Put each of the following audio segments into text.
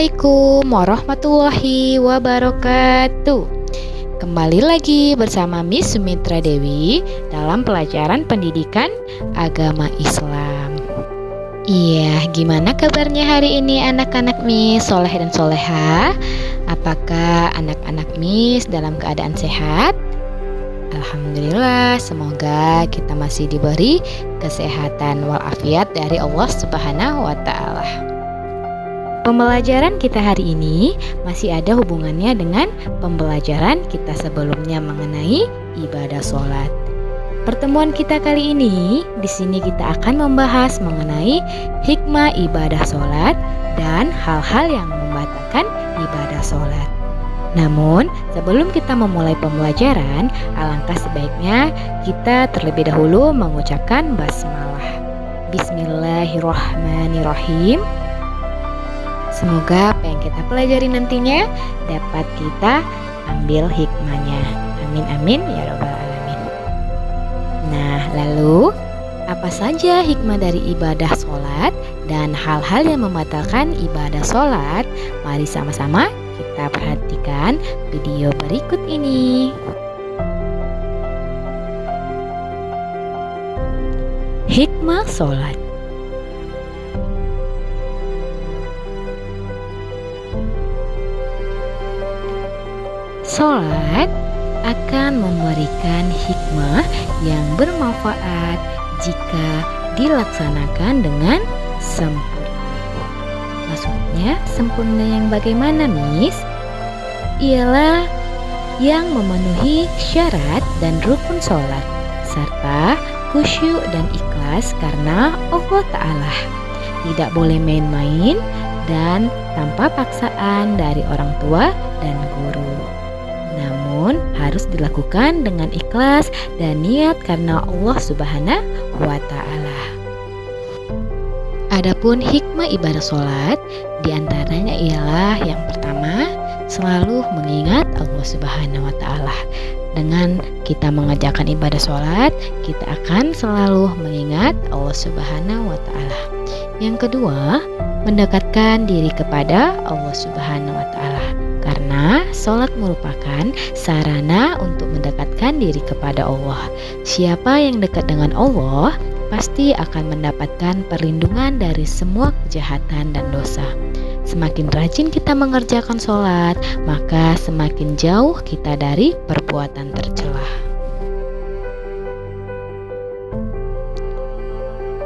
Assalamualaikum warahmatullahi wabarakatuh. Kembali lagi bersama Miss Sumitra Dewi dalam pelajaran pendidikan agama Islam. Iya, gimana kabarnya hari ini anak-anak Miss Soleh dan Soleha? Apakah anak-anak Miss dalam keadaan sehat? Alhamdulillah, semoga kita masih diberi kesehatan walafiat dari Allah Subhanahu wa Ta'ala. Pembelajaran kita hari ini masih ada hubungannya dengan pembelajaran kita sebelumnya mengenai ibadah sholat. Pertemuan kita kali ini, di sini kita akan membahas mengenai hikmah ibadah sholat dan hal-hal yang membatalkan ibadah sholat. Namun, sebelum kita memulai pembelajaran, alangkah sebaiknya kita terlebih dahulu mengucapkan basmalah. Bismillahirrahmanirrahim. Semoga apa yang kita pelajari nantinya dapat kita ambil hikmahnya. Amin amin ya rabbal alamin. Nah, lalu apa saja hikmah dari ibadah sholat dan hal-hal yang membatalkan ibadah sholat? Mari sama-sama kita perhatikan video berikut ini. Hikmah sholat. Sholat akan memberikan hikmah yang bermanfaat jika dilaksanakan dengan sempurna. Maksudnya sempurna yang bagaimana, Miss? Ialah yang memenuhi syarat dan rukun sholat serta khusyuk dan ikhlas karena Allah Ta'ala. Tidak boleh main-main dan tanpa paksaan dari orang tua dan guru. Namun harus dilakukan dengan ikhlas dan niat karena Allah Subhanahu wa Ta'ala. Adapun hikmah ibadah sholat diantaranya ialah yang pertama, selalu mengingat Allah Subhanahu wa Ta'ala. Dengan kita mengerjakan ibadah sholat, kita akan selalu mengingat Allah Subhanahu wa Ta'ala. Yang kedua, mendekatkan diri kepada Allah Subhanahu wa Ta'ala. Karena sholat merupakan sarana untuk mendekatkan diri kepada Allah. Siapa yang dekat dengan Allah pasti akan mendapatkan perlindungan dari semua kejahatan dan dosa. Semakin rajin kita mengerjakan sholat, maka semakin jauh kita dari perbuatan tercela.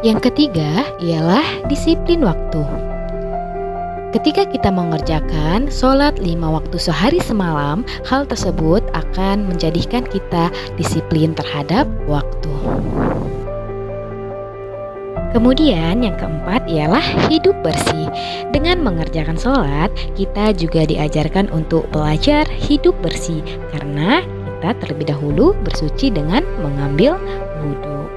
Yang ketiga ialah disiplin waktu. Ketika kita mengerjakan sholat 5 waktu sehari semalam, hal tersebut akan menjadikan kita disiplin terhadap waktu. Kemudian yang keempat ialah hidup bersih. Dengan mengerjakan sholat, kita juga diajarkan untuk belajar hidup bersih karena kita terlebih dahulu bersuci dengan mengambil wudhu.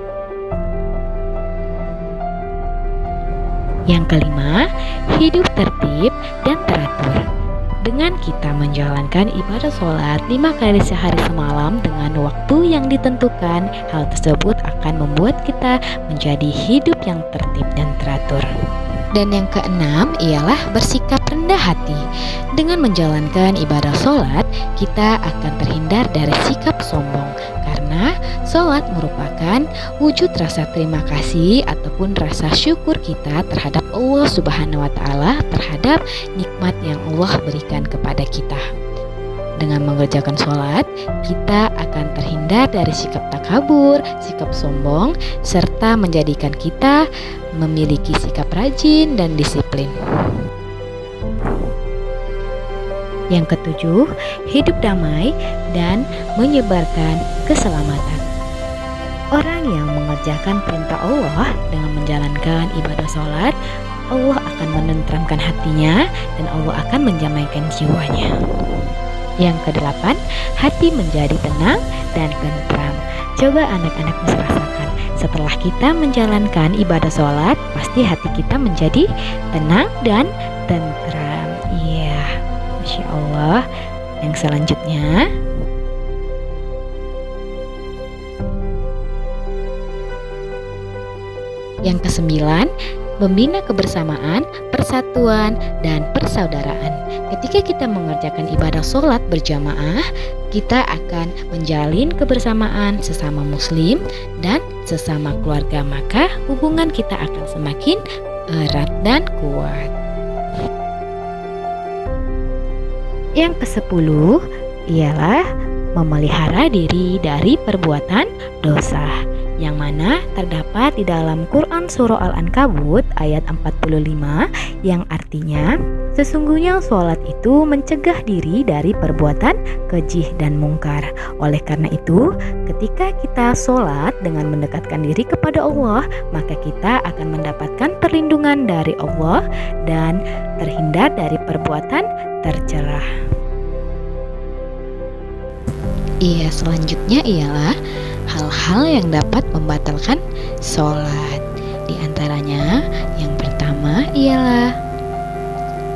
Yang kelima, hidup tertib dan teratur. Dengan kita menjalankan ibadah sholat 5 kali sehari semalam dengan waktu yang ditentukan, hal tersebut akan membuat kita menjadi hidup yang tertib dan teratur. Dan yang keenam ialah bersikap rendah hati. Dengan menjalankan ibadah sholat, kita akan terhindar dari sikap sombong karena sholat merupakan wujud rasa terima kasih ataupun rasa syukur kita terhadap Allah Subhanahu wa Ta'ala terhadap nikmat yang Allah berikan kepada kita. Dengan mengerjakan sholat, kita akan terhindar dari sikap takabur, sikap sombong, serta menjadikan kita memiliki sikap rajin dan disiplin. Yang ketujuh, hidup damai dan menyebarkan keselamatan. Orang yang mengerjakan perintah Allah dengan menjalankan ibadah sholat, Allah akan menenteramkan hatinya dan Allah akan menjamaikan jiwanya. Yang kedelapan, hati menjadi tenang dan tentram. Coba anak-anak bisa rasakan, setelah kita menjalankan ibadah sholat, pasti hati kita menjadi tenang dan tentram. Iya, Masya Allah. Yang selanjutnya, yang kesembilan, membina kebersamaan, persatuan, dan persaudaraan. Ketika kita mengerjakan ibadah sholat berjamaah, kita akan menjalin kebersamaan sesama muslim dan sesama keluarga, maka hubungan kita akan semakin erat dan kuat. Yang ke-10 ialah memelihara diri dari perbuatan dosa, yang mana terdapat di dalam Quran Surah Al-Ankabut ayat 45, yang artinya sesungguhnya sholat itu mencegah diri dari perbuatan keji dan mungkar. Oleh karena itu, ketika kita sholat dengan mendekatkan diri kepada Allah, maka kita akan mendapatkan perlindungan dari Allah dan terhindar dari perbuatan tercela. Selanjutnya ialah hal-hal yang dapat membatalkan sholat. Di antaranya, yang pertama ialah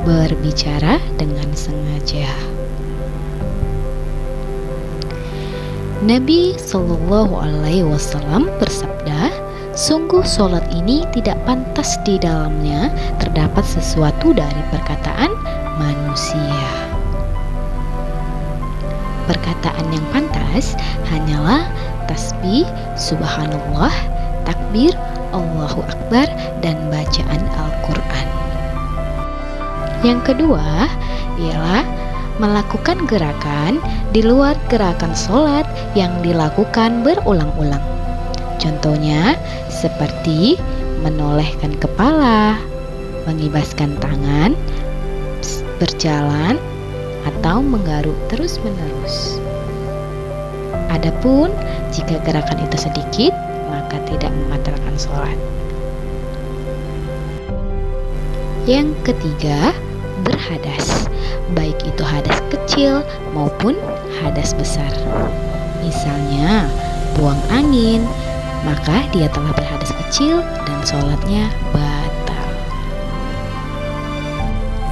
berbicara dengan sengaja. Nabi Shallallahu Alaihi Wasallam bersabda, sungguh sholat ini tidak pantas di dalamnya terdapat sesuatu dari perkataan manusia. Perkataan yang pantas hanyalah tasbih, subhanallah, takbir, Allahu Akbar, dan bacaan Al-Quran. Yang kedua ialah melakukan gerakan di luar gerakan sholat yang dilakukan berulang-ulang. Contohnya seperti menolehkan kepala, mengibaskan tangan, berjalan, atau menggaruk terus-menerus. Adapun jika gerakan itu sedikit, maka tidak membatalkan sholat. Yang ketiga, berhadas, baik itu hadas kecil maupun hadas besar. Misalnya, buang angin, maka dia telah berhadas kecil dan sholatnya batal.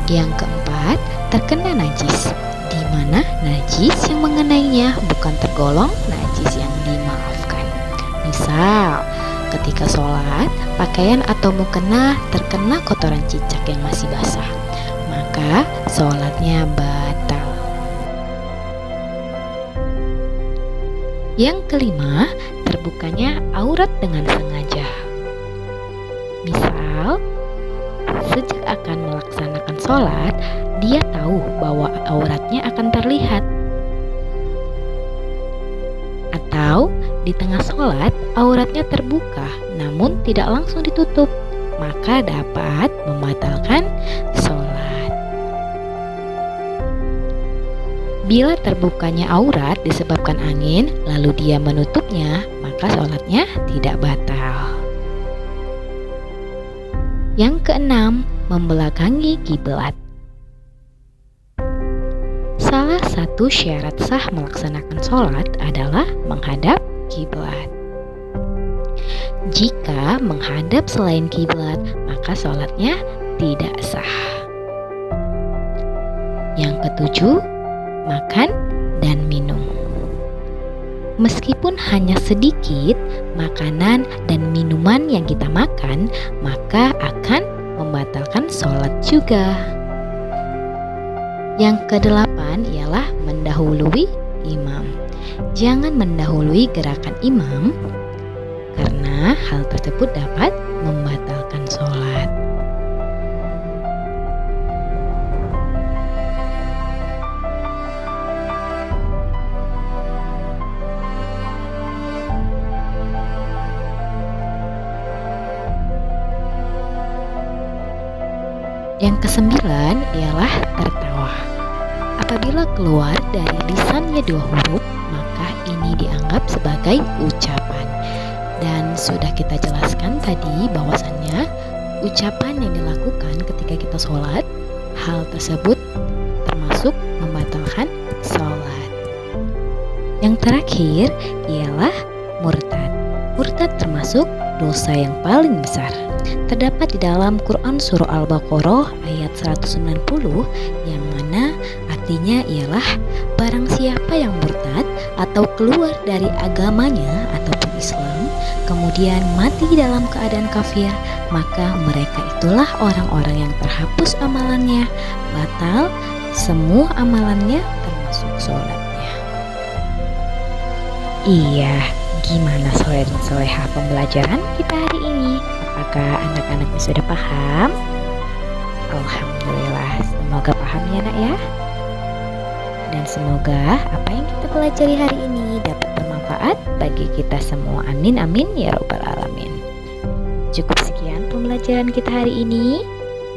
Yang keempat, terkena najis, di mana najis yang mengenainya bukan tergolong najis yang dimaafkan. Misal, ketika sholat, pakaian atau mukena terkena kotoran cicak yang masih basah, maka sholatnya batal. Yang kelima, terbukanya aurat dengan sengaja. Misal, sejak akan melaksanakan sholat, dia tahu bahwa auratnya akan terlihat. Atau di tengah sholat, auratnya terbuka namun tidak langsung ditutup, maka dapat membatalkan sholat. Bila terbukanya aurat disebabkan angin, lalu dia menutupnya, maka sholatnya tidak batal. Yang keenam, membelakangi kiblat. Salah satu syarat sah melaksanakan sholat adalah menghadap kiblat. Jika menghadap selain kiblat, maka sholatnya tidak sah. Yang ketujuh, makan dan minum. Meskipun hanya sedikit makanan dan minuman yang kita makan, maka akan membatalkan sholat juga. Yang kedelapan ialah mendahului imam. Jangan mendahului gerakan imam, karena hal tersebut dapat membatalkan sholat. Yang kesembilan ialah tertawa. Apabila keluar dari lisannya dua huruf, maka ini dianggap sebagai ucapan. Dan sudah kita jelaskan tadi bahwasannya ucapan yang dilakukan ketika kita sholat, hal tersebut termasuk membatalkan sholat. Yang terakhir ialah murtad. Murtad termasuk dosa yang paling besar. Terdapat di dalam Quran Surah Al-Baqarah ayat 190, yang mana artinya ialah barang siapa yang murtad atau keluar dari agamanya ataupun Islam, kemudian mati dalam keadaan kafir, maka mereka itulah orang-orang yang terhapus amalannya, batal semua amalannya termasuk sholatnya. Iya, gimana soleh dan solehah pembelajaran kita hari ini? Apakah anak-anaknya sudah paham? Alhamdulillah, semoga paham ya nak ya. Dan semoga apa yang kita pelajari hari ini dapat bermanfaat bagi kita semua. Amin amin ya rabbal alamin. Cukup sekian pembelajaran kita hari ini.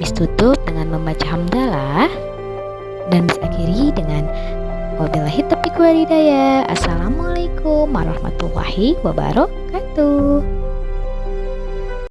Miss tutup dengan membaca hamdalah dan Miss akhiri dengan wabillahi taufiq wal hidayah. Assalamualaikum warahmatullahi wabarakatuh.